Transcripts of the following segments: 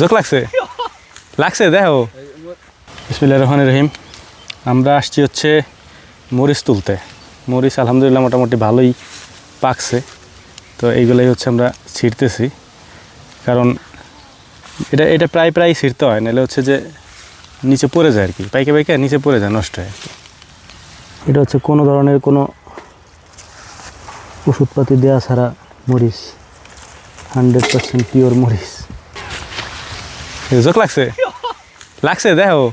Joke লাগছে লাগছে দেখো। বিসমিল্লাহির রহমানির রহিম। আমরা আসছি হচ্ছে মরিচ তুলতে। মরিচ আলহামদুলিল্লাহ মোটামুটি ভালোই পাকছে, তো এইগুলোই হচ্ছে আমরা ছিঁড়তেছি। কারণ এটা প্রায় ছিঁড়তে হয়, নাহলে হচ্ছে যে নিচে পড়ে যায় আর কি, পাইকে পাইকে নিচে পড়ে যায়, নষ্ট হয় আর কি। এটা হচ্ছে কোনো ধরনের কোনো ওষুধপাতি দেওয়া ছাড়া মরিচ, 100% পিওর মরিচ। জোক লাগছে লাগছে দেখো,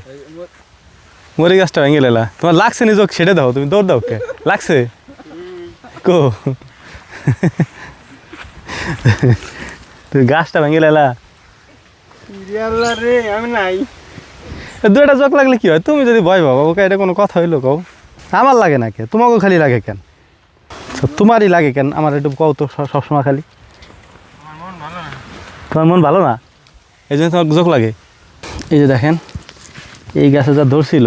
মরি গাছটা ভেঙে লেলা। তোমার লাগছে নি জোক, সেটা দাও, তুমি দৌড় দাও কে লাগছে কো তুই গাছটা ভেঙে লেলা। আমি নাই, দুটা জোক লাগলে কি হয়? তুমি যদি ভয় পাও ওকে, এটা কোনো কথা হইলো কও? আমার লাগে না কে, তোমাকেও খালি লাগে কেন? তোমারই লাগে কেন? আমার একটু কও তো সবসময় খালি। তোমার মন ভালো না, এই জন্য তোমার জোক লাগে। এই যে দেখেন, এই গাছে যা ধরছিল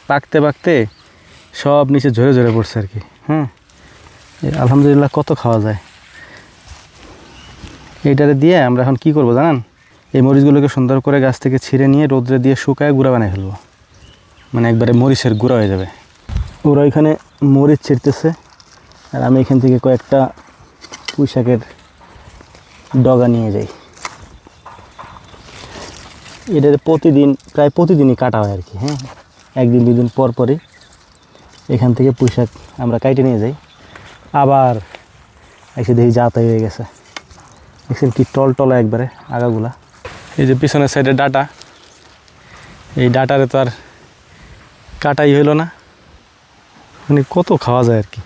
পাকতে পাকতে সব নিচে ঝরে ঝরে পড়ছে আর কি। হ্যাঁ, আলহামদুলিল্লাহ কত খাওয়া যায়। এইটারে দিয়ে আমরা এখন কি করব জানেন? এই মরিচগুলোকে সুন্দর করে গাছ থেকে ছিঁড়ে নিয়ে রোদ্রে দিয়ে শুকায় গুঁড়া বানিয়ে ফেলবো, মানে একবারে মরিচের গুঁড়া হয়ে যাবে। ওরা এখানে মরিচ ছিঁড়তেছে আর আমি এখান থেকে কয়েকটা পুঁই শাকের ডগা নিয়ে যাই। এটা প্রায় প্রতিদিনই কাটা হয় আর কি। হ্যাঁ, একদিন দুদিন পর পরই এখান থেকে পুঁই শাক আমরা কাটে নিয়ে যাই। আবার এসে দেখি যাতাই হয়ে গেছে, দেখছেন কি টলটলা একবারে আগাগুলা। এই যে পিছনের সাইডে ডাটা, এই ডাটারে তো আর কাটাই হইল না, মানে কত খাওয়া যায় আর কি।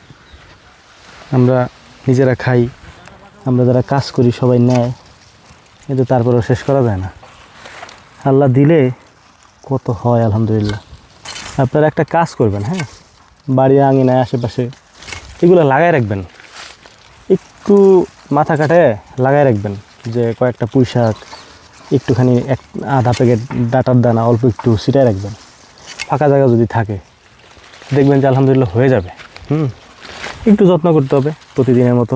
আমরা নিজেরা খাই, আমরা যারা কাজ করি সবাই নেয়, কিন্তু তারপরেও শেষ করা যায় না। আল্লাহ দিলে কত হয় আলহামদুলিল্লাহ। আপনারা একটা কাজ করবেন, হ্যাঁ, বাড়ি আঙিনায় আশেপাশে এগুলো লাগাই রাখবেন, একটু মাথা কাটে লাগাই রাখবেন। যে কয়েকটা পুঁই শাক, একটুখানি আধা প্যাকেট ডাটার দানা অল্প একটু ছিটাই রাখবেন, ফাঁকা জায়গা যদি থাকে, দেখবেন যে আলহামদুলিল্লাহ হয়ে যাবে। একটু যত্ন করতে হবে প্রতিদিনের মতো,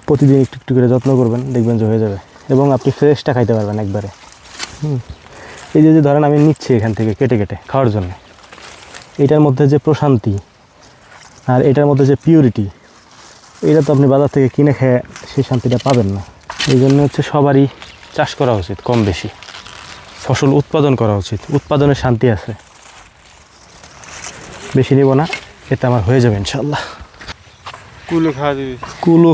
প্রতিদিন একটু একটু করে যত্ন করবেন, দেখবেন যে হয়ে যাবে এবং আপনি ফ্রেশটা খাইতে পারবেন একবারে। এই যে ধরেন আমি নিচ্ছি এখান থেকে কেটে কেটে খাওয়ার জন্য, এটার মধ্যে যে প্রশান্তি আর এটার মধ্যে যে পিউরিটি, এটা তো আপনি বাজার থেকে কিনে খেয়ে সেই শান্তিটা পাবেন না। এই জন্য হচ্ছে সবারই চাষ করা উচিত, কম বেশি ফসল উৎপাদন করা উচিত। উৎপাদনের শান্তি আছে। বেশি নেব না, এতে আমার হয়ে যাবে ইনশাল্লাহ। কুলো খাওয়া দিবি, কুলু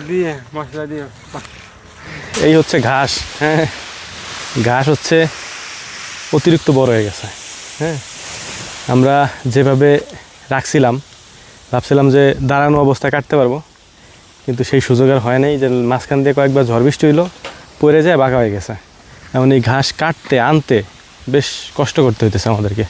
দিয়ে মশলা দিয়ে। এই হচ্ছে ঘাস। হ্যাঁ, ঘাস হচ্ছে অতিরিক্ত বড় হয়ে গেছে। হ্যাঁ, আমরা যেভাবে রাখছিলাম, ভাবছিলাম যে দাঁড়ানো অবস্থায় কাটতে পারবো, কিন্তু সেই সুযোগ আর হয় নাই। যে মাঝখান দিয়ে কয়েকবার ঝড় বৃষ্টি হইলো, পড়ে যায়, বাঁকা হয়ে গেছে। এমন এই ঘাস কাটতে আনতে বেশ কষ্ট করতে হইতেছে আমাদেরকে।